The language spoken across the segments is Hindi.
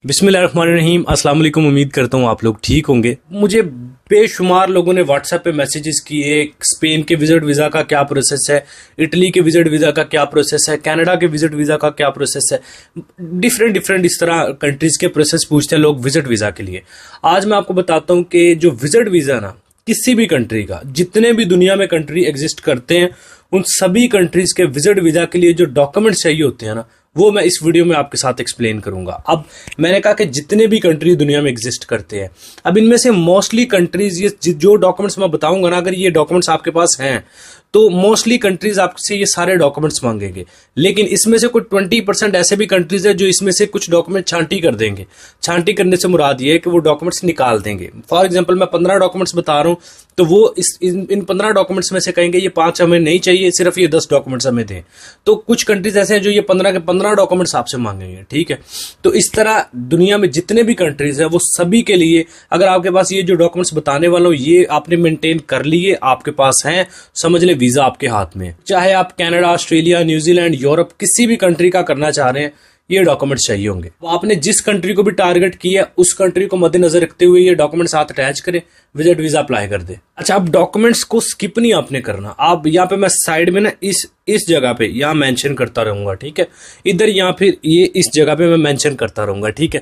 बिस्मिल्लाहिर्रहमानिर्रहीम, अस्सलाम वालेकुम। उम्मीद करता हूँ आप लोग ठीक होंगे। मुझे बेशुमार लोगों ने व्हाट्सएप पे मैसेजेस किए, स्पेन के विजिट वीज़ा का क्या प्रोसेस है, इटली के विजिट वीज़ा का क्या प्रोसेस है, कनाडा के विजिट वीज़ा का क्या प्रोसेस है। डिफरेंट इस तरह कंट्रीज़ के प्रोसेस पूछते हैं लोग विजिट वीज़ा के लिए। आज मैं आपको बताता हूँ कि जो विजिट वीज़ा ना किसी भी कंट्री का, जितने भी दुनिया में कंट्री एग्जिस्ट करते हैं, उन सभी कंट्रीज़ के विजिट वीज़ा के लिए जो डॉक्यूमेंट्स चाहिए होते हैं ना, वो मैं इस वीडियो में आपके साथ एक्सप्लेन करूंगा। अब मैंने कहा कि जितने भी कंट्री दुनिया में एग्जिस्ट करते हैं, अब इनमें से मोस्टली कंट्रीज, ये जो डॉक्यूमेंट्स मैं बताऊंगा ना, अगर ये डॉक्यूमेंट्स आपके पास हैं तो मोस्टली कंट्रीज आपसे ये सारे डॉक्यूमेंट्स मांगेंगे। लेकिन इसमें से कुछ 20% ऐसे भी कंट्रीज है जो इसमें से कुछ डॉक्यूमेंट छांटी कर देंगे। छांटी करने से मुराद ये है कि वो डॉक्यूमेंट्स निकाल देंगे। फॉर एग्जांपल मैं 15 डॉक्यूमेंट्स बता रहा हूं, तो वो इन 15 डॉक्यूमेंट्स में से कहेंगे ये 5 हमें नहीं चाहिए, सिर्फ ये 10 डॉक्यूमेंट्स हमें दें। तो कुछ कंट्रीज ऐसे हैं जो ये 15 के 15 डॉक्यूमेंट्स आपसे मांगेंगे। ठीक है, तो इस तरह दुनिया में जितने भी कंट्रीज है वो सभी के लिए, अगर आपके पास ये जो डॉक्यूमेंट्स बताने वाला हूं ये आपने मेंटेन कर लिए, आपके पास हैं, समझ ले वीजा आपके हाथ में। चाहे आप कनाडा, ऑस्ट्रेलिया, न्यूजीलैंड, यूरोप, किसी भी कंट्री का करना चाह रहे हैं, ये डॉक्यूमेंट्स चाहिए होंगे। तो आपने जिस कंट्री को भी टारगेट किया उस कंट्री को मद्देनजर रखते हुए ये डॉक्यूमेंट्स साथ अटैच करें, विजिट वीजा अप्लाई कर दे। अच्छा, अब डॉक्यूमेंट्स को स्किप नहीं आपने करना। आप यहाँ पे मैं साइड में ना इस जगह पे यहाँ मेंशन करता रहूंगा। ठीक है, इधर या फिर ये इस जगह पे मैं मेंशन करता रहूंगा। ठीक है,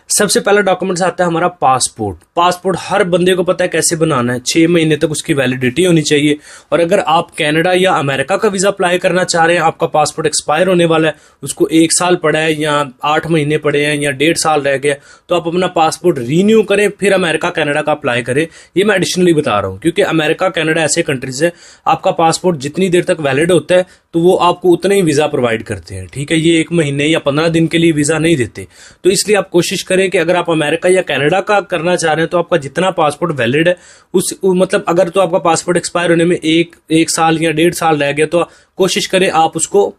सबसे पहला डॉक्यूमेंट्स आता है हमारा पासपोर्ट। पासपोर्ट हर बंदे को पता है कैसे बनाना है। 6 महीने तक उसकी वैलिडिटी होनी चाहिए। और अगर आप कनाडा या अमेरिका का वीजा अप्लाई करना चाह रहे हैं, आपका पासपोर्ट एक्सपायर होने वाला है, उसको 1 साल पड़ा है या 8 महीने पड़े हैं या 1.5 साल रह गया, तो आप अपना पासपोर्ट रीन्यू करें, फिर अमेरिका कनाडा का अप्लाई करें। ये मैं एडिशनली बता रहा हूँ क्योंकि अमेरिका कनाडा ऐसे कंट्रीज है, आपका पासपोर्ट जितनी देर तक वैलिड होता है तो वो आपको उतना ही वीजा प्रोवाइड करते हैं। ठीक है, ये 1 महीने या 15 दिन के लिए वीजा नहीं देते। तो इसलिए आप कोशिश करें कि अगर आप अमेरिका या कनाडा का करना चाह रहे हैं तो आपका जितना पासपोर्ट वैलिड है मतलब अगर तो आपका पासपोर्ट एक्सपायर होने में एक साल या 1.5 साल रह गया, तो कोशिश करें आप उसको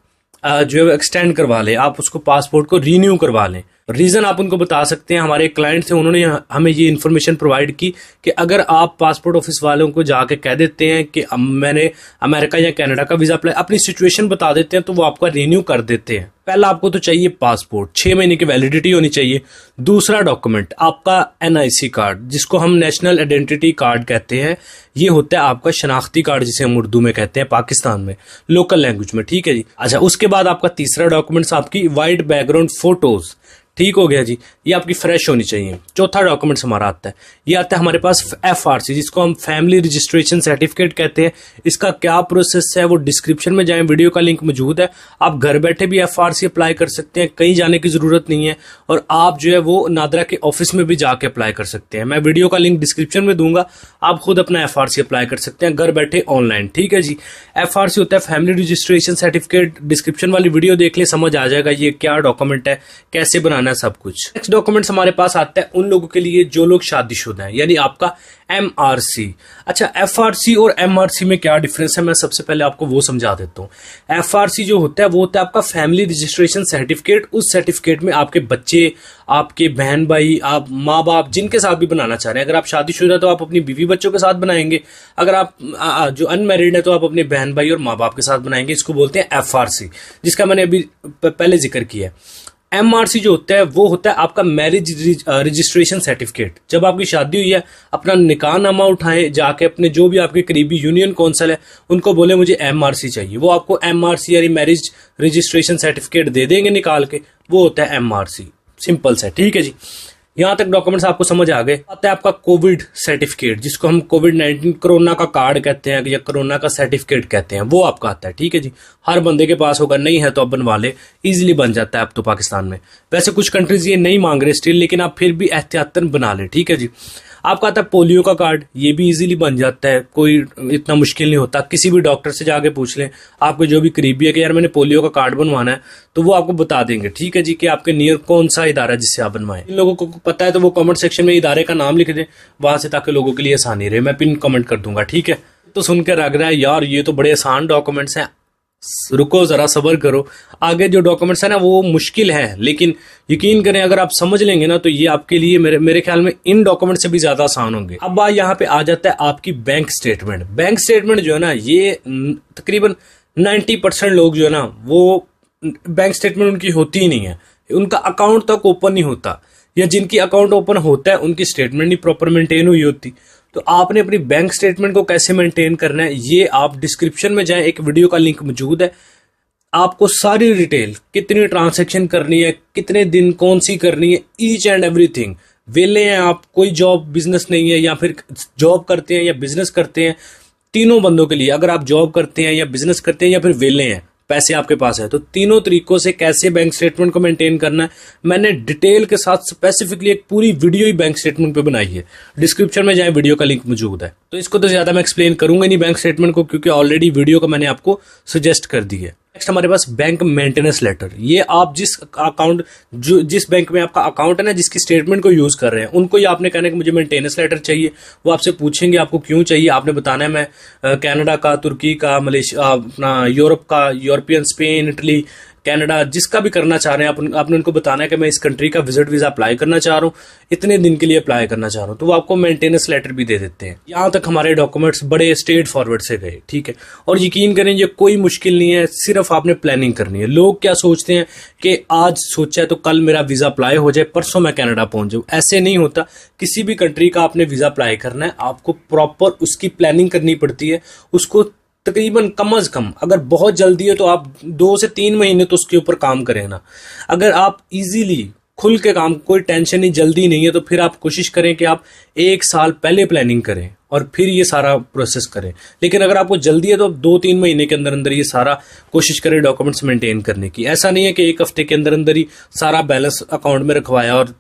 जो है एक्सटेंड करवा लें, आप उसको पासपोर्ट को रीन्यू करवा लें। रीजन आप उनको बता सकते हैं। हमारे क्लाइंट थे, उन्होंने हमें ये इन्फॉर्मेशन प्रोवाइड की कि अगर आप पासपोर्ट ऑफिस वालों को जाके कह देते हैं कि मैंने अमेरिका या कनाडा का वीजा अप्लाई, अपनी सिचुएशन बता देते हैं, तो वो आपका रिन्यू कर देते हैं। पहला आपको तो चाहिए पासपोर्ट, 6 महीने की वैलिडिटी होनी चाहिए। दूसरा डॉक्यूमेंट आपका NIC कार्ड, जिसको हम नेशनल आइडेंटिटी कार्ड कहते हैं। ये होता है आपका शनाख्ती कार्ड, जिसे हम उर्दू में कहते हैं पाकिस्तान में, लोकल लैंग्वेज में। ठीक है जी। अच्छा, उसके बाद आपका तीसरा डॉक्यूमेंट्स आपकी वाइट बैकग्राउंड फोटोज। ठीक हो गया जी, ये आपकी फ्रेश होनी चाहिए। चौथा डॉक्यूमेंट्स हमारा आता है, ये आता है हमारे पास FRC, जिसको हम फैमिली रजिस्ट्रेशन सर्टिफिकेट कहते हैं। इसका क्या प्रोसेस है वो डिस्क्रिप्शन में जाएं, वीडियो का लिंक मौजूद है। आप घर बैठे भी FRC अप्लाई कर सकते हैं, कहीं जाने की जरूरत नहीं है। और आप जो है वो नादरा के ऑफिस में भी जाके अप्लाई कर सकते हैं। मैं वीडियो का लिंक डिस्क्रिप्शन में दूंगा, आप खुद अपना FRC अप्लाई कर सकते हैं घर बैठे ऑनलाइन। ठीक है जी, FRC होता है फैमिली रजिस्ट्रेशन सर्टिफिकेट। डिस्क्रिप्शन वाली वीडियो देख ले, समझ आ जाएगा ये क्या डॉक्यूमेंट है, कैसे बनाना है सब कुछ। नेक्स्ट डॉक्यूमेंट्स हमारे पास आता है उन लोगों के लिए जो लोग शादीशुदा हैं, यानी आपका MRC। अच्छा, FRC और MRC में क्या डिफरेंस है, मैं सबसे पहले आपको वो समझा देता हूँ। FRC जो होता है वो होता है आपका फैमिली रजिस्ट्रेशन सर्टिफिकेट। उस सर्टिफिकेट में आपके बच्चे, आपके बहन भाई, आप माँ बाप, जिनके साथ भी बनाना चाह रहे हैं। अगर आप शादीशुदा तो आप अपनी बीवी बच्चों के साथ बनाएंगे, अगर आप जो अनमैरिड है तो आप अपने बहन भाई और माँ बाप के साथ बनाएंगे। इसको बोलते हैं FRC, जिसका मैंने अभी पहले जिक्र किया है। MRC जो होता है वो होता है आपका मैरिज रजिस्ट्रेशन सर्टिफिकेट। जब आपकी शादी हुई है, अपना निकाहनामा उठाएं, जाके अपने जो भी आपके करीबी यूनियन कौंसल है उनको बोले मुझे MRC चाहिए, वो आपको MRC यानी मैरिज रजिस्ट्रेशन सर्टिफिकेट दे देंगे निकाल के। वो होता है MRC, सिंपल सा। ठीक है जी, यहां तक डॉक्यूमेंट्स आपको समझ आ गए। आता है आपका कोविड सर्टिफिकेट, जिसको हम COVID-19 कोरोना का कार्ड कहते हैं या कोरोना का सर्टिफिकेट कहते हैं, वो आपका आता है। ठीक है जी, हर बंदे के पास होगा, नहीं है तो आप बनवा ले, इजीली बन जाता है अब तो पाकिस्तान में। वैसे कुछ कंट्रीज ये नहीं मांग रहे स्टिल, लेकिन आप फिर भी एहतियातन बना ले। ठीक है जी, आपका आता है पोलियो का कार्ड, ये भी इजीली बन जाता है, कोई इतना मुश्किल नहीं होता। किसी भी डॉक्टर से जाके पूछ लें, आपके जो भी करीबी है कि यार मैंने पोलियो का कार्ड बनवाना है, तो वो आपको बता देंगे। ठीक है जी, कि आपके नियर कौन सा इदारा जिससे आप बनवाएं। इन लोगों को पता है तो वो कमेंट सेक्शन में इदारे का नाम लिख दें वहां से, ताकि लोगों के लिए आसानी रहे। मैं पिन कमेंट कर दूंगा। ठीक है, तो सुनकर लग रहा है यार ये तो बड़े आसान डॉक्यूमेंट्स हैं, रुको जरा सब्र करो, आगे जो डॉक्यूमेंट्स है ना वो मुश्किल है, लेकिन यकीन करें अगर आप समझ लेंगे ना तो ये आपके लिए मेरे ख्याल में इन डॉक्यूमेंट से भी ज्यादा आसान होंगे। अब बात यहाँ पे आ जाता है आपकी बैंक स्टेटमेंट। बैंक स्टेटमेंट जो है ना, ये तकरीबन 90% लोग जो है ना वो बैंक स्टेटमेंट उनकी होती ही नहीं है, उनका अकाउंट तक ओपन नहीं होता। या जिनकी अकाउंट ओपन होता है उनकी स्टेटमेंट नहीं प्रॉपर मेंटेन हुई होती। तो आपने अपनी बैंक स्टेटमेंट को कैसे मेंटेन करना है, ये आप डिस्क्रिप्शन में जाएं, एक वीडियो का लिंक मौजूद है। आपको सारी डिटेल, कितनी ट्रांजैक्शन करनी है, कितने दिन कौन सी करनी है, ईच एंड एवरीथिंग। वेले हैं आप, कोई जॉब बिजनेस नहीं है, या फिर जॉब करते हैं या बिजनेस करते हैं, तीनों बंदों के लिए, अगर आप जॉब करते हैं या बिजनेस करते हैं या फिर वेले हैं, पैसे आपके पास है, तो तीनों तरीकों से कैसे बैंक स्टेटमेंट को मेंटेन करना है, मैंने डिटेल के साथ स्पेसिफिकली एक पूरी वीडियो ही बैंक स्टेटमेंट पे बनाई है। डिस्क्रिप्शन में जाए, वीडियो का लिंक मौजूद है। तो इसको तो ज्यादा मैं एक्सप्लेन करूंगा नहीं बैंक स्टेटमेंट को, क्योंकि ऑलरेडी वीडियो का मैंने आपको सजेस्ट कर दी है। नेक्स्ट हमारे पास बैंक मेंटेनेंस लेटर। ये आप जिस बैंक में आपका अकाउंट है ना, जिसकी स्टेटमेंट को यूज कर रहे हैं, उनको ही आपने कहना है कि मुझे मेंटेनेंस लेटर चाहिए। वो आपसे पूछेंगे आपको क्यों चाहिए, आपने बताना है मैं कनाडा का, तुर्की का, मलेशिया, अपना यूरोप का, यूरोपियन, स्पेन, इटली, कनाडा, जिसका भी करना चाह रहे हैं आपने उनको बताना है कि मैं इस कंट्री का विजिट वीजा अप्लाई करना चाह रहा हूँ, इतने दिन के लिए अप्लाई करना चाह रहा हूँ। तो वो आपको मेंटेनेंस लेटर भी दे देते हैं। यहाँ तक हमारे डॉक्यूमेंट्स बड़े स्ट्रेट फॉरवर्ड से गए, ठीक है। और यकीन करें ये कोई मुश्किल नहीं है, सिर्फ आपने प्लानिंग करनी है। लोग क्या सोचते हैं कि आज सोचा है तो कल मेरा वीजा अप्लाई हो जाए, परसों मैं कनाडा पहुंच जाऊँ। ऐसे नहीं होता। किसी भी कंट्री का आपने वीजा अप्लाई करना है, आपको प्रॉपर उसकी प्लानिंग करनी पड़ती है। उसको तकरीबन कम अज कम, अगर बहुत जल्दी है तो आप 2 से 3 महीने तो उसके ऊपर काम करें ना। अगर आप इजीली खुल के काम, कोई टेंशन नहीं, जल्दी नहीं है, तो फिर आप कोशिश करें कि आप 1 साल पहले प्लानिंग करें और फिर ये सारा प्रोसेस करें। लेकिन अगर आपको जल्दी है तो 2-3 महीने के अंदर अंदर ये सारा कोशिश करें डॉक्यूमेंट्स मेंटेन करने की। ऐसा नहीं है कि 1 हफ्ते के अंदर अंदर ही सारा बैलेंस अकाउंट में रखवाया और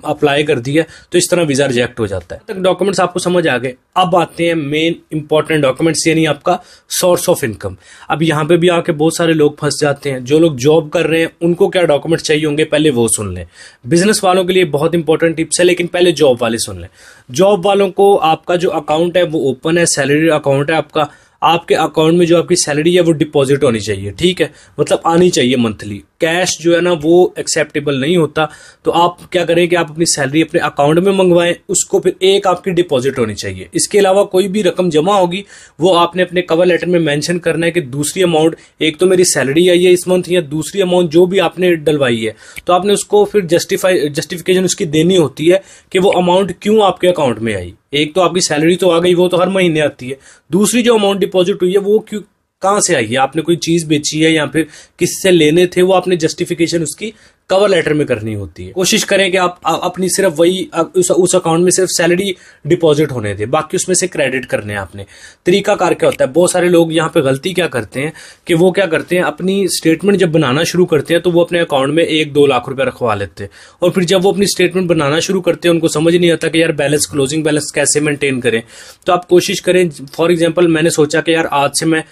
अप्लाई कर दिया, तो इस तरह वीजा रिजेक्ट हो जाता है। तक डॉक्यूमेंट्स आपको समझ आ गए। अब आते हैं मेन इंपॉर्टेंट डॉक्यूमेंट्स, यानी आपका सोर्स ऑफ इनकम। अब यहाँ पे भी आके बहुत सारे लोग फंस जाते हैं। जो लोग जॉब कर रहे हैं उनको क्या डॉक्यूमेंट्स चाहिए होंगे, पहले वो सुन लें। बिजनेस वालों के लिए बहुत इंपॉर्टेंट टिप्स है, लेकिन पहले जॉब वाले सुन लें। जॉब वालों को आपका जो अकाउंट है वो ओपन है, सैलरी अकाउंट है आपका। आपके अकाउंट में जो आपकी सैलरी है वो डिपॉजिट होनी चाहिए, ठीक है, मतलब आनी चाहिए मंथली। कैश जो है ना वो एक्सेप्टेबल नहीं होता। तो आप क्या करें कि आप अपनी सैलरी अपने अकाउंट में मंगवाएं, उसको फिर एक आपकी डिपॉजिट होनी चाहिए। इसके अलावा कोई भी रकम जमा होगी वो आपने अपने कवर लेटर में मेंशन करना है कि दूसरी अमाउंट, एक तो मेरी सैलरी आई है इस मंथ, या दूसरी अमाउंट जो भी आपने डलवाई है, तो आपने उसको फिर जस्टिफिकेशन उसकी देनी होती है कि वो अमाउंट क्यों आपके अकाउंट में आई। एक तो आपकी सैलरी तो आ गई, वो तो हर महीने आती है। दूसरी जो अमाउंट डिपॉजिट हुई है वो क्यों, कहां से आई है, आपने कोई चीज बेची है या फिर किससे लेने थे, वो आपने जस्टिफिकेशन उसकी कवर लेटर में करनी होती है। कोशिश करें कि आप अपनी सिर्फ वही उस अकाउंट में सिर्फ सैलरी डिपॉजिट होने दें, बाकी उसमें से क्रेडिट करने हैं आपने। तरीकाकार क्या होता है, बहुत सारे लोग यहाँ पे गलती क्या करते हैं कि वो क्या करते हैं, अपनी स्टेटमेंट जब बनाना शुरू करते हैं तो वो अपने अकाउंट में 1-2 लाख रुपए रखवा लेते हैं, और फिर जब वो अपनी स्टेटमेंट बनाना शुरू करते हैं उनको समझ नहीं आता कि यार बैलेंस, क्लोजिंग बैलेंस कैसे मेंटेन करें। तो आप कोशिश करें, फॉर एग्जाम्पल मैंने सोचा कि यार आज से मैं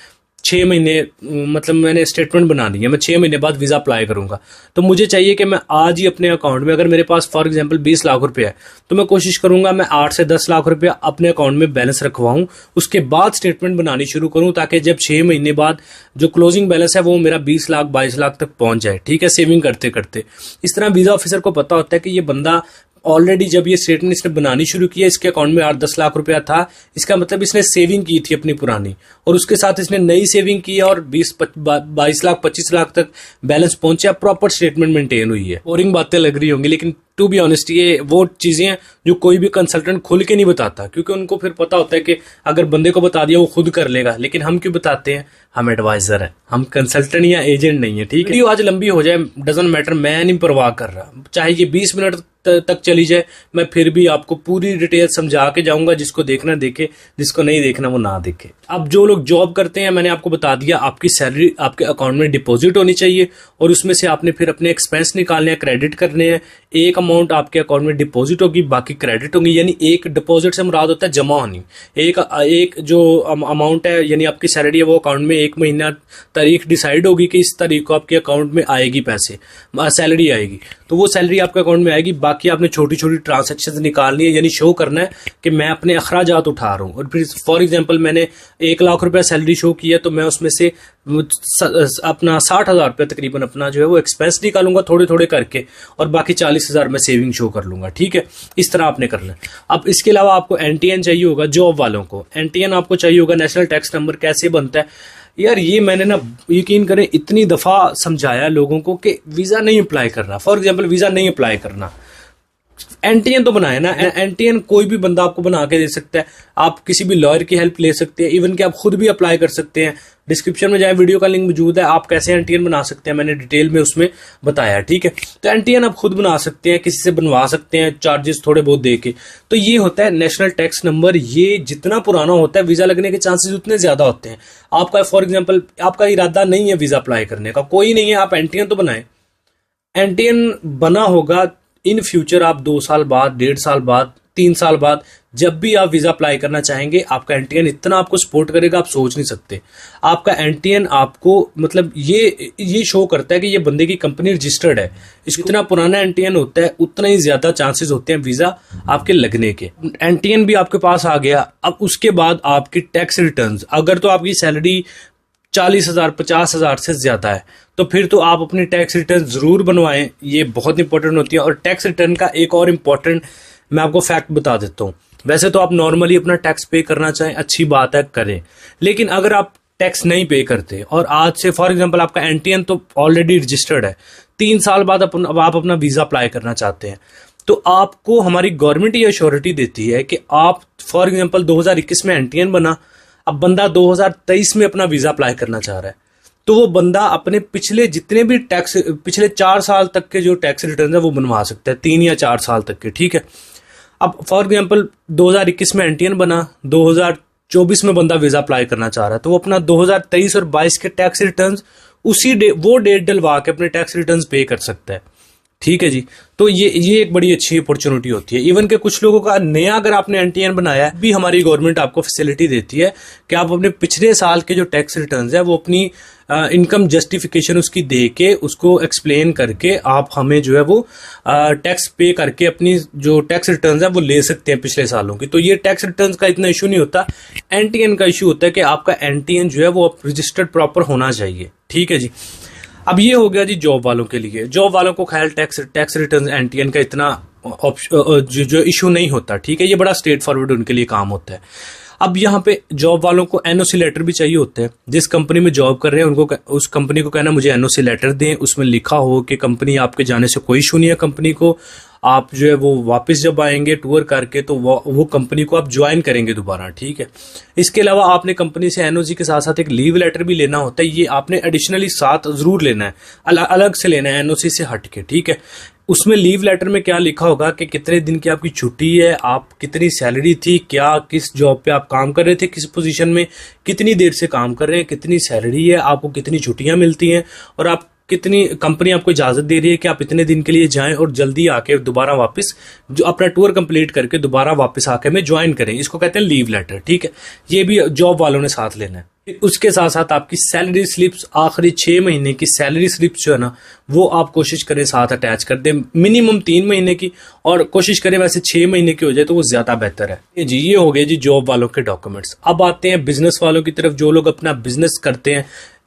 6 महीने, मतलब मैंने स्टेटमेंट बनानी है, मैं 6 महीने बाद वीजा अप्लाई करूंगा, तो मुझे चाहिए कि मैं आज ही अपने अकाउंट में, अगर मेरे पास फॉर एग्जांपल 20 लाख रुपए है, तो मैं कोशिश करूंगा मैं 8 से 10 लाख रुपया अपने अकाउंट में बैलेंस रखवाऊं, उसके बाद स्टेटमेंट बनानी शुरू करूं, ताकि जब 6 महीने बाद जो क्लोजिंग बैलेंस है वो मेरा 20 लाख 22 लाख तक पहुंच जाए, ठीक है, सेविंग करते करते। इस तरह वीजा ऑफिसर को पता होता है कि ये बंदा ऑलरेडी जब ये स्टेटमेंट इसने बनानी शुरू की है, इसके अकाउंट में 8-10 लाख रुपया था, इसका मतलब इसने सेविंग की थी अपनी पुरानी, और उसके साथ इसने नई सेविंग की है और 22 लाख 25 लाख तक बैलेंस पहुंचा, प्रॉपर स्टेटमेंट मेंटेन हुई है। बोरिंग बातें लग रही होंगी, लेकिन टू बी ऑनेस्ट ये वो चीजें हैं जो कोई भी कंसल्टेंट खुल के नहीं बताता, क्योंकि उनको फिर पता होता है कि अगर बंदे को बता दिया वो खुद कर लेगा। लेकिन हम क्यों बताते हैं, हम एडवाइजर हैं, हम कंसल्टेंट या एजेंट नहीं है, ठीक है। वीडियो आज लंबी हो जाए डजंट मैटर, मैं नहीं परवाह कर रहा, चाहे ये 20 मिनट तक चली जाए, मैं फिर भी आपको पूरी डिटेल समझा के जाऊंगा। जिसको देखना देखे, जिसको नहीं देखना वो ना देखे। अब जो लोग जॉब करते हैं, मैंने आपको बता दिया, आपकी सैलरी आपके अकाउंट में डिपॉजिट होनी चाहिए, और उसमें से आपने फिर अपने एक्सपेंस निकालने हैं, क्रेडिट करने हैं। एक अमाउंट आपके अकाउंट में डिपॉजिट होगी, बाकी क्रेडिट होगी, यानी एक डिपॉजिट से मुराद होता है जमा होनी। एक जो अमाउंट है, यानी आपकी सैलरी है, वो अकाउंट में 1 महीना तारीख डिसाइड होगी कि इस तारीख को आपके अकाउंट में आएगी, पैसे सैलरी आएगी, तो वो सैलरी आपके अकाउंट में आएगी। बाकी आपने छोटी छोटी ट्रांजेक्शन निकालनी है, यानी शो करना है कि मैं अपने अखराजात उठा रहा हूँ। और फिर फॉर एग्जांपल मैंने 1 लाख रुपया सैलरी शो की है, तो मैं उसमें से अपना 60,000 रुपया तकरीबन अपना जो है वो एक्सपेंस निकालूंगा थोड़े थोड़े करके, और बाकी 40,000 मैं सेविंग शो कर लूंगा, ठीक है। इस तरह आपने करना है। अब इसके अलावा आपको एनटीएन चाहिए होगा, जॉब वालों को एनटीएन आपको चाहिए होगा। नेशनल टैक्स नंबर कैसे बनता है यार, ये मैंने ना यकीन करें इतनी दफा समझाया लोगों को कि वीजा नहीं अप्लाई करना। फॉर एग्जांपल वीजा नहीं अप्लाई करना, एनटीएन तो बनाए ना, एनटीएन कोई भी बंदा आपको बना के दे सकता है, आप किसी भी लॉयर की हेल्प ले सकते हैं, इवन कि आप खुद भी अप्लाई कर सकते हैं। डिस्क्रिप्शन में जाए, वीडियो का लिंक मौजूद है, आप कैसे एनटीएन बना सकते हैं मैंने डिटेल में उसमें बताया है, ठीक है। तो एनटीएन आप खुद बना सकते हैं, किसी से बनवा सकते हैं चार्जेस थोड़े बहुत दे के। तो ये होता है नेशनल टैक्स नंबर। ये जितना पुराना होता है वीजा लगने के चांसेस उतने ज्यादा होते हैं। आपका फॉर एग्जाम्पल आपका इरादा नहीं है वीजा अप्लाई करने का, कोई नहीं है, आप एनटीएन तो बनाए। एनटीएन बना होगा इन फ्यूचर, आप 2 साल बाद, 1.5 साल बाद, 3 साल बाद जब भी आप वीजा अप्लाई करना चाहेंगे, आपका एनटीएन इतना आपको सपोर्ट करेगा आप सोच नहीं सकते। आपका एनटीएन आपको मतलब ये शो करता है कि ये बंदे की कंपनी रजिस्टर्ड है। जितना पुराना एनटीएन होता है उतना ही ज्यादा चांसेस होते हैं वीजा आपके लगने के। एनटीएन भी आपके पास आ गया। अब उसके बाद आपकी टैक्स रिटर्न्स, अगर तो आपकी सैलरी 40,000 50,000 से ज्यादा है तो फिर तो आप अपनी टैक्स रिटर्न जरूर बनवाएं, ये बहुत इंपॉर्टेंट होती है। और टैक्स रिटर्न का एक और इम्पोर्टेंट मैं आपको फैक्ट बता देता हूँ। वैसे तो आप नॉर्मली अपना टैक्स पे करना चाहें, अच्छी बात है, करें। लेकिन अगर आप टैक्स नहीं पे करते और आज से फॉर एग्जांपल आपका एनटीएन तो ऑलरेडी रजिस्टर्ड है, 3 साल बाद आप अपना वीजा अप्लाई करना चाहते हैं, तो आपको हमारी गवर्नमेंट ये अश्योरिटी देती है कि आप फॉर एग्जांपल 2021 में एनटीएन बना, अब बंदा 2023 में अपना वीजा अप्लाई करना चाह रहा है, तो वो बंदा अपने पिछले जितने भी टैक्स, पिछले 4 साल तक के जो टैक्स रिटर्न है वो बनवा सकता है, 3 या 4 साल तक के, ठीक है। अब फॉर एग्जांपल 2021 में एनटीएन बना, 2024 में बंदा वीजा अप्लाई करना चाह रहा है, तो वो अपना 2023 और 22 के टैक्स रिटर्न्स वो डेट डलवा के अपने टैक्स रिटर्न्स पे कर सकता है, ठीक है जी। तो ये एक बड़ी अच्छी अपॉर्चुनिटी होती है। इवन के कुछ लोगों का नया अगर आपने एनटीएन बनाया है भी, हमारी गवर्नमेंट आपको फैसिलिटी देती है कि आप अपने पिछले साल के जो टैक्स रिटर्न्स है वो अपनी इनकम जस्टिफिकेशन उसकी दे के, उसको एक्सप्लेन करके आप हमें जो है वो टैक्स पे करके अपनी जो टैक्स रिटर्न्स है वो ले सकते हैं पिछले सालों की। तो ये टैक्स रिटर्न्स का इतना इशू नहीं होता। एनटीएन का इशू होता है कि आपका एनटीएन जो है वो रजिस्टर्ड प्रॉपर होना चाहिए, ठीक है जी। अब ये हो गया जी जॉब वालों के लिए। जॉब वालों को ख्याल टैक्स रिटर्न एनटीएन का इतना जो इशू नहीं होता, ठीक है, ये बड़ा स्ट्रेट फॉरवर्ड उनके लिए काम होता है। अब यहाँ पे जॉब वालों को एनओसी लेटर भी चाहिए होता है। जिस कंपनी में जॉब कर रहे हैं उनको उस कंपनी को कहना मुझे एनओसी लेटर दें, उसमें लिखा हो कि कंपनी आपके जाने से कोई इशू नहीं है, कंपनी को आप जो है वो वापस जब आएंगे टूर करके तो वो कंपनी को आप ज्वाइन करेंगे दोबारा, ठीक है। इसके अलावा आपने कंपनी से एनओसी के साथ साथ एक लीव लेटर भी लेना होता है, ये आपने एडिशनली साथ जरूर लेना है, अलग से लेना है एनओसी से हट के, ठीक है। उसमें लीव लेटर में क्या लिखा होगा कि कितने दिन की आपकी छुट्टी है, आप कितनी सैलरी थी, क्या किस जॉब पे आप काम कर रहे थे, किस पोजीशन में, कितनी देर से काम कर रहे हैं, कितनी सैलरी है, आपको कितनी छुट्टियां मिलती हैं और आप कितनी कंपनी आपको इजाजत दे रही है कि आप इतने दिन के लिए जाएं और जल्दी आके दोबारा वापस जो अपना टूर कंप्लीट करके दोबारा वापस आके हमें ज्वाइन करें। इसको कहते हैं लीव लेटर, ठीक है। ये भी जॉब वालों ने साथ लेना है। उसके साथ साथ आपकी सैलरी स्लिप्स, आखिरी 6 महीने की सैलरी स्लिप्स जो है ना वो आप कोशिश करें साथ अटैच कर दें, मिनिमम 3 महीने की, और कोशिश करें वैसे 6 महीने की हो जाए तो वो ज्यादा बेहतर है जी। ये हो गए जी जॉब वालों के डॉक्यूमेंट्स। अब आते हैं बिजनेस वालों की तरफ। जो लोग अपना बिजनेस करते हैं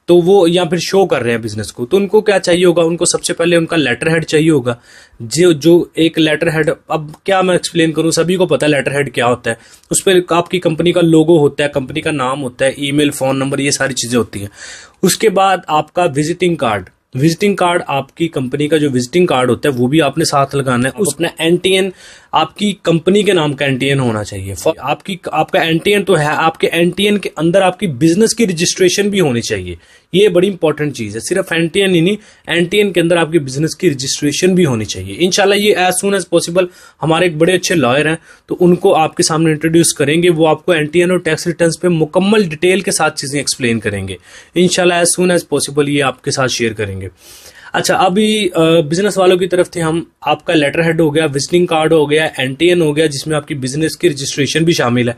तो वो या फिर शो कर रहे हैं बिजनेस को, तो उनको क्या चाहिए होगा, उनको सबसे पहले उनका लेटर हेड चाहिए होगा। जो एक लेटर हेड, अब क्या मैं एक्सप्लेन करूं, सभी को पता है लेटर हेड क्या होता है। उस पर आपकी कंपनी का लोगो होता है, कंपनी का नाम होता है, ईमेल, फोन नंबर, ये सारी चीजें होती हैं। उसके बाद आपका विजिटिंग कार्ड, आपकी कंपनी का जो विजिटिंग कार्ड होता है वो भी आपने साथ लगाना है। उसमें एनटीएन आपकी कंपनी के नाम का एनटीएन होना चाहिए। आपका एनटीएन तो है, आपके एनटीएन के अंदर आपकी बिजनेस की रजिस्ट्रेशन भी होनी चाहिए। ये बड़ी इंपॉर्टेंट चीज है। सिर्फ एनटीएन ही नहीं, एनटीएन के अंदर आपकी बिजनेस की रजिस्ट्रेशन भी होनी चाहिए। इंशाल्लाह ये एज सून एज पॉसिबल, हमारे एक बड़े अच्छे लॉयर हैं तो उनको आपके सामने इंट्रोड्यूस करेंगे, वो आपको एनटीएन और टैक्स रिटर्न्स पे मुकम्मल डिटेल के साथ चीजें एक्सप्लेन करेंगे। इंशाल्लाह एज सून एज पॉसिबल ये आपके साथ शेयर करेंगे। अच्छा, अभी बिजनेस वालों की तरफ थे हम। आपका लेटर हेड हो गया, विजिटिंग कार्ड हो गया, एनटीएन हो गया जिसमें आपकी बिजनेस की रजिस्ट्रेशन भी शामिल है,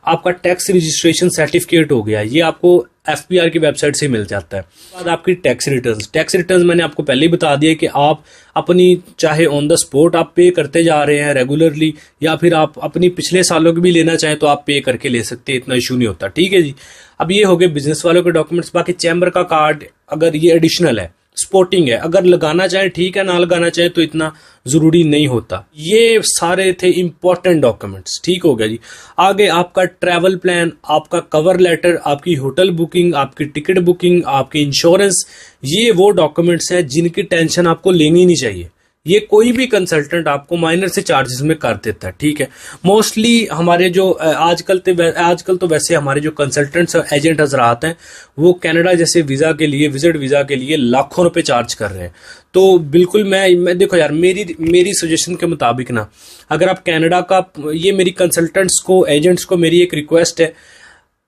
आपका टैक्स रजिस्ट्रेशन सर्टिफिकेट हो गया, ये आपको एफपीआर की वेबसाइट से मिल जाता है। बाद आपकी टैक्स रिटर्न्स मैंने आपको पहले ही बता दिया कि आप अपनी चाहे ऑन द स्पॉट आप पे करते जा रहे हैं रेगुलरली, या फिर आप अपनी पिछले सालों की भी लेना चाहें तो आप पे करके ले सकते हैं, इतना इशू नहीं होता, ठीक है जी। अब ये हो गए बिजनेस वालों के डॉक्यूमेंट्स। बाकी चैम्बर का कार्ड, अगर ये एडिशनल है, स्पोर्टिंग है, अगर लगाना चाहे ठीक है, ना लगाना चाहे तो इतना जरूरी नहीं होता। ये सारे थे इंपॉर्टेंट डॉक्यूमेंट्स, ठीक हो गया जी। आगे आपका ट्रैवल प्लान, आपका कवर लेटर, आपकी होटल बुकिंग, आपकी टिकट बुकिंग, आपकी इंश्योरेंस, ये वो डॉक्यूमेंट्स हैं जिनकी टेंशन आपको लेनी नहीं चाहिए। ये कोई भी कंसल्टेंट आपको माइनर से चार्जेस में कर देता है, ठीक है। मोस्टली हमारे जो आजकल तो वैसे हमारे जो कंसल्टेंट्स और एजेंट हजरात हैं वो कनाडा जैसे वीज़ा के लिए, विजिट वीज़ा के लिए लाखों रुपए चार्ज कर रहे हैं। तो बिल्कुल मैं देखो यार, मेरी सजेशन के मुताबिक ना, अगर आप कनाडा का, ये मेरी कंसल्टेंट्स को, एजेंट्स को मेरी एक रिक्वेस्ट है,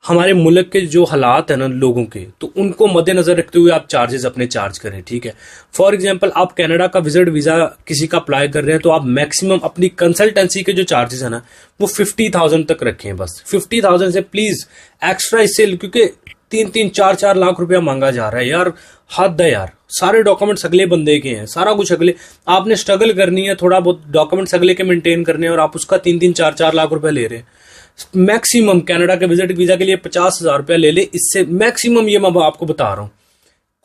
हमारे मुल्क के जो हालात है ना लोगों के, तो उनको मद्देनजर रखते हुए आप चार्जेस अपने चार्ज करें, ठीक है। फॉर एग्जांपल आप कनाडा का विजिट वीज़ा किसी का अप्लाई कर रहे हैं तो आप मैक्सिमम अपनी कंसल्टेंसी के जो चार्जेस है ना वो 50,000 तक रखें, बस 50,000 से प्लीज एक्स्ट्रा इससे, क्योंकि 3-4 लाख रुपया मांगा जा रहा है यार, हद है यार। सारे डॉक्यूमेंट्स अगले बंदे के हैं, सारा कुछ अगले, आपने स्ट्रगल करनी है, थोड़ा बहुत डॉक्यूमेंट्स अगले के मेंटेन करने हैं और आप उसका 3-4 लाख रुपया ले रहे हैं। मैक्सिमम कनाडा के विजिट वीजा के लिए 50,000 रुपया ले ले, इससे मैक्सिमम, ये मैं आपको बता रहा हूँ,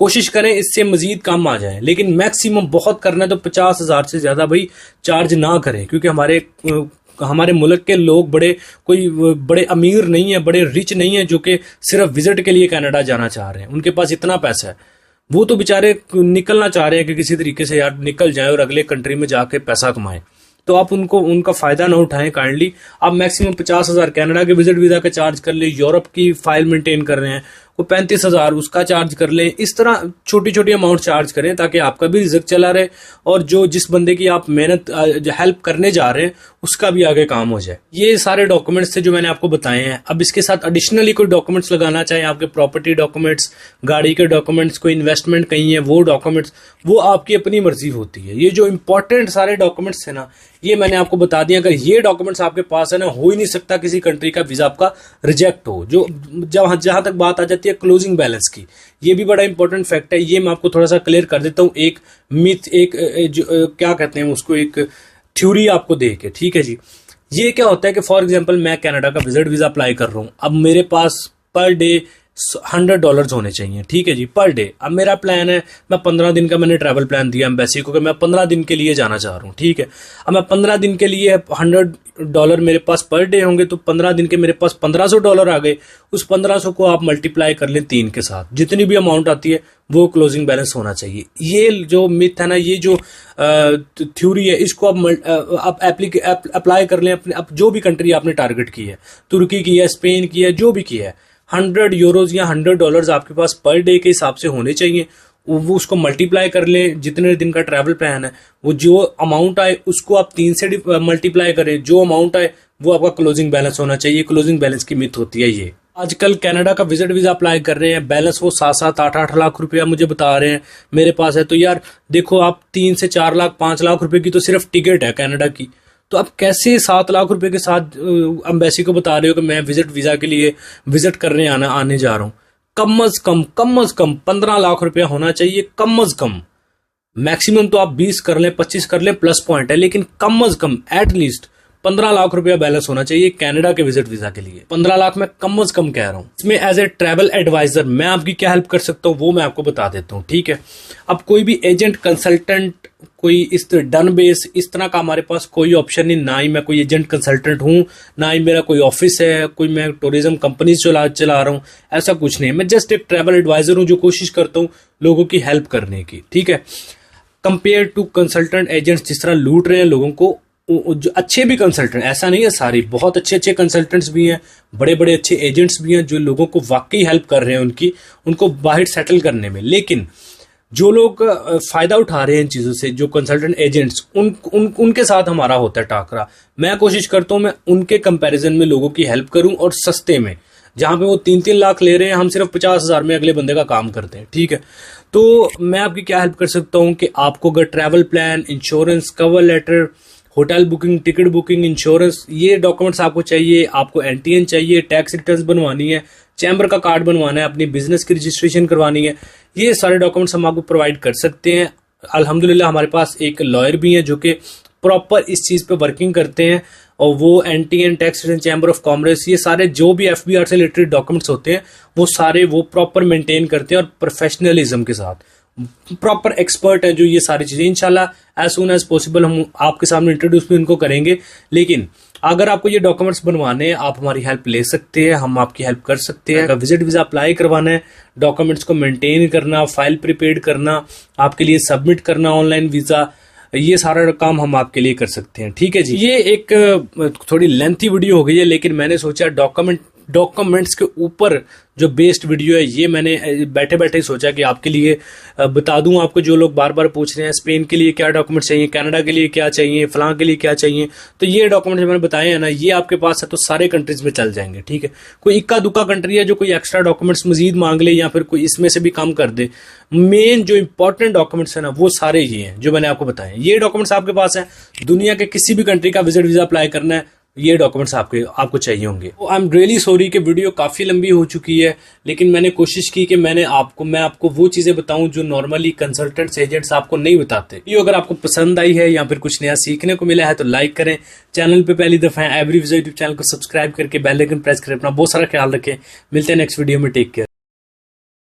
कोशिश करें इससे मजीद कम आ जाए, लेकिन मैक्सिमम बहुत करना है तो 50,000 से ज्यादा भाई चार्ज ना करें, क्योंकि हमारे मुल्क के लोग बड़े अमीर नहीं है, बड़े रिच नहीं है जो कि सिर्फ विजिट के लिए कनाडा जाना चाह रहे हैं। उनके पास इतना पैसा है, वो तो बेचारे निकलना चाह रहे हैं कि किसी तरीके से यार निकल जाए और अगले कंट्री में जाके पैसा कमाएं। तो आप उनका फायदा ना उठाएं काइंडली। आप मैक्सिमम 50,000 कनाडा के विजिट वीजा का चार्ज कर ले, यूरोप की फाइल मेंटेन कर रहे हैं वो 35,000 उसका चार्ज कर लें। इस तरह छोटी छोटी अमाउंट चार्ज करें ताकि आपका भी रिज़्क चला रहे और जो जिस बंदे की आप मेहनत हेल्प करने जा रहे हैं उसका भी आगे काम हो जाए। ये सारे डॉक्यूमेंट्स थे जो मैंने आपको बताए हैं। अब इसके साथ एडिशनली कोई डॉक्यूमेंट्स लगाना चाहें, आपके प्रॉपर्टी डॉक्यूमेंट्स, गाड़ी के डॉक्यूमेंट्स, कोई इन्वेस्टमेंट कहीं है वो डॉक्यूमेंट्स, वो आपकी अपनी मर्जी होती है। ये जो इंपॉर्टेंट सारे डॉक्यूमेंट्स थे ना, ये मैंने आपको बता दिया। अगर ये डॉक्यूमेंट्स आपके पास है ना, हो ही नहीं सकता किसी कंट्री का वीजा आपका रिजेक्ट हो। जहां तक बात आ जाती है क्लोजिंग बैलेंस की, ये भी बड़ा इंपॉर्टेंट फैक्ट है। ये मैं आपको थोड़ा सा क्लियर कर देता हूँ, एक मिथ, क्या कहते हैं उसको, एक थ्योरी आपको दे के, ठीक है जी। ये क्या होता है कि फॉर एग्जांपल मैं कनाडा का विजिट वीजा अप्लाई कर रहा हूँ, अब मेरे पास पर डे $100 होने चाहिए, ठीक है जी, पर डे। अब मेरा प्लान है, मैं 15 दिन का मैंने ट्रैवल प्लान दिया एम्बेसी को कि मैं 15 दिन के लिए जाना चाह रहा हूँ, ठीक है। अब मैं 15 दिन के लिए $100 मेरे पास पर डे होंगे, तो 15 दिन के मेरे पास $1,500 आ गए। उस 1,500 को आप मल्टीप्लाई कर लें 3 के साथ, जितनी भी अमाउंट आती है वो क्लोजिंग बैलेंस होना चाहिए। ये जो मिथ है ना, ये जो थ्योरी है, इसको आप अप्लाई कर लें अपने, जो भी कंट्री आपने टारगेट की है, तुर्की की है, स्पेन की है, जो भी की है, €100 या $100 आपके पास पर डे के हिसाब से होने चाहिए। वो उसको मल्टीप्लाई कर लें, जितने दिन का ट्रैवल प्लान है, वो जो अमाउंट आए उसको आप 3 से मल्टीप्लाई करें, जो अमाउंट आए वो आपका क्लोजिंग बैलेंस होना चाहिए। क्लोजिंग बैलेंस की मिथ होती है ये। आजकल कनाडा का विजिट वीजा अप्लाई कर रहे हैं, बैलेंस वो 7-7, 8-8 लाख रुपया मुझे बता रहे हैं मेरे पास है। तो यार देखो, आप 3 से 4 लाख, 5 लाख रुपए की तो सिर्फ टिकट है कनाडा की, तो आप कैसे 7 लाख रुपए के साथ एम्बेसी को बता रहे हो कि मैं विजिट वीजा के लिए विजिट करने आने जा रहा हूँ। कम अज कम 15 लाख रुपया होना चाहिए, कम अज कम। मैक्सिमम तो आप 20 कर लें, 25 कर लें, प्लस पॉइंट है, लेकिन कम अज कम एटलीस्ट 15 लाख रुपया बैलेंस होना चाहिए कनाडा के विजिट वीजा के लिए। 15 लाख मैं कम अज कम कह रहा हूँ। इसमें एज ए ट्रैवल एडवाइजर मैं आपकी क्या हेल्प कर सकता हूँ वो मैं आपको बता देता हूँ, ठीक है। अब कोई भी एजेंट, कंसल्टेंट, कोई इस डन बेस, इस तरह का हमारे पास कोई ऑप्शन नहीं। ना ही मैं कोई एजेंट कंसल्टेंट हूँ, ना ही मेरा कोई ऑफिस है, कोई मैं टूरिज्म कंपनी चला रहा हूँ, ऐसा कुछ नहीं। मैं जस्ट एक ट्रैवल एडवाइजर हूँ जो कोशिश करता हूँ लोगों की हेल्प करने की, ठीक है। कंपेयर टू कंसल्टेंट एजेंट्स जिस तरह लूट रहे हैं लोगों को, जो अच्छे भी कंसल्टेंट, ऐसा नहीं है सारी, बहुत अच्छे कंसल्टेंट्स भी हैं, बड़े बड़े अच्छे एजेंट्स भी हैं जो लोगों को वाकई हेल्प कर रहे हैं उनको बाहर सेटल करने में। लेकिन जो लोग फायदा उठा रहे हैं इन चीजों से, जो कंसल्टेंट एजेंट्स, उनके साथ हमारा होता है टाकरा। मैं कोशिश करता हूं मैं उनके कंपैरिजन में लोगों की हेल्प करूं, और सस्ते में, जहां पे वो 3-3 लाख ले रहे हैं, हम सिर्फ 50,000 में अगले बंदे का काम करते हैं, ठीक है। तो मैं आपकी क्या हेल्प कर सकता हूं कि आपको अगर travel plan, insurance, cover letter, hotel booking, ticket booking, insurance, ये डॉक्यूमेंट्स आपको चाहिए, आपको एनटीएन चाहिए, टैक्स रिटर्न्स बनवानी है, चैम्बर का कार्ड बनवाना है, अपनी बिजनेस की रजिस्ट्रेशन करवानी है, ये सारे डॉक्यूमेंट्स हम आपको प्रोवाइड कर सकते हैं। अल्हम्दुलिल्लाह हमारे पास एक लॉयर भी है जो कि प्रॉपर इस चीज पे वर्किंग करते हैं, और वो NTN, tax return, chamber of commerce, ये सारे जो भी एफबीआर से रिलेटेड डॉक्यूमेंट्स होते हैं वो सारे वो प्रॉपर मेंटेन करते हैं, और प्रोफेशनलिज्म के साथ प्रॉपर एक्सपर्ट है जो ये सारी चीजें इंशाल्लाह एज सून एज पॉसिबल हम आपके सामने इंट्रोड्यूस भी उनको करेंगे। लेकिन अगर आपको ये डॉक्यूमेंट्स बनवाने हैं, आप हमारी हेल्प ले सकते हैं, हम आपकी हेल्प कर सकते हैं। अगर विजिट वीजा अप्लाई करवाना है, डॉक्यूमेंट्स को मेंटेन करना, फाइल प्रिपेयर करना, आपके लिए सबमिट करना ऑनलाइन वीजा, ये सारा काम हम आपके लिए कर सकते हैं। ठीक है जी, ये एक थोड़ी लेंथी वीडियो हो गई है, लेकिन मैंने सोचा डॉक्यूमेंट्स के ऊपर जो बेस्ड वीडियो है ये मैंने बैठे बैठे ही सोचा कि आपके लिए बता दूं आपको, जो लोग बार बार पूछ रहे हैं स्पेन के लिए क्या डॉक्यूमेंट चाहिए, कनाडा के लिए क्या चाहिए, फलां के लिए क्या चाहिए, तो ये डॉक्यूमेंट मैंने बताए हैं ना, ये आपके पास है तो सारे कंट्रीज में चल जाएंगे। ठीक है, कोई इक्का दुक्का कंट्री है जो कोई एक्स्ट्रा डॉक्यूमेंट्स मजीद मांग ले या फिर कोई इसमें से भी कम कर दे, मेन जो इंपॉर्टेंट डॉक्यूमेंट्स है ना वो सारे ये हैं जो मैंने आपको बताए। ये डॉक्यूमेंट्स आपके पास है, दुनिया के किसी भी कंट्री का विजिट वीजा अप्लाई करना है, ये डॉक्यूमेंट्स आपको चाहिए होंगे। आई एम रियली सॉरी कि वीडियो काफी लंबी हो चुकी है, लेकिन मैंने कोशिश की कि मैं आपको वो चीजें बताऊं जो नॉर्मली कंसल्टेंट्स एजेंट्स आपको नहीं बताते। ये अगर आपको पसंद आई है या फिर कुछ नया सीखने को मिला है तो लाइक करें, चैनल पे पहली दफा है एवरी विजिट यूट्यूब चैनल को सब्सक्राइब करके बेल आइकन प्रेस करें। अपना बहुत सारा ख्याल रखें, मिलते हैं नेक्स्ट वीडियो में, टेक केयर।